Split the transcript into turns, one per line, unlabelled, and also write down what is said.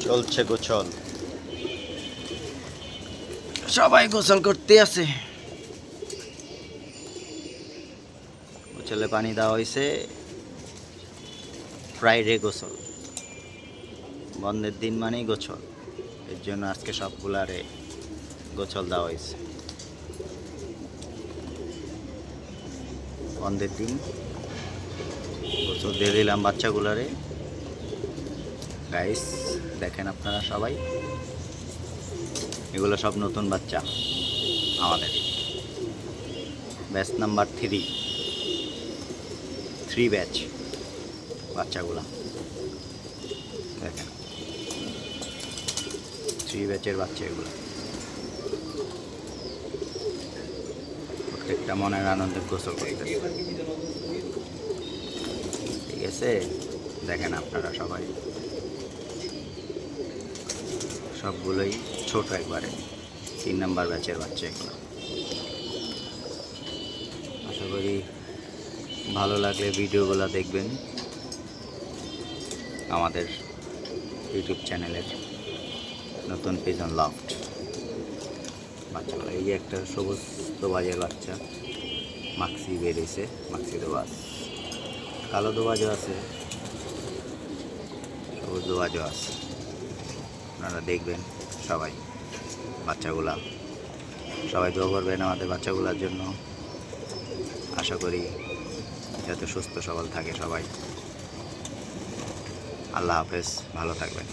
চলছে গোসল, সবাই গোসল করতে আছে। গোসলে পানি দেওয়া হয়েছে, ফ্রাইডে গোসল, বন্ধের দিন মানেই গোসল, এর জন্য আজকে সবগুলারে গোসল দেওয়া হয়েছে। বন্ধের দিন গোসল দিয়ে দিলাম বাচ্চাগুলারে। গাইস দেখেন আপনারা সবাই, এগুলো সব নতুন বাচ্চা আমাদের, ব্যাচ নাম্বার 3 ব্যাচ বাচ্চাগুলা দেখেন, 3 ব্যাচের বাচ্চা এগুলো। প্রত্যেকটা মনের আনন্দে গোসল করতেছে, ঠিক আছে? দেখেন আপনারা সবাই, সবগুলোই ছোট একবারে 3 নাম্বার ব্যাচের বাচ্চা এগুলো। আশা করি ভালো লাগলে ভিডিওগুলো দেখবেন আমাদের ইউটিউব চ্যানেলের নতুন পিজন লফট। বাচ্চাগুলো এই যে একটা সবুজ দোবাজের বাচ্চা, মাক্সি বেরিয়েছে, মাক্সি দোবাজ, কালো দোবাজও আছে, সবুজ দোবাজও আছে। আপনারা দেখবেন সবাই বাচ্চাগুলা, সবাই দোয়া করবেন আমাদের বাচ্চাগুলোর জন্য। আশা করি যাতে সুস্থ সবল থাকে সবাই। আল্লাহ হাফেজ, ভালো থাকবেন।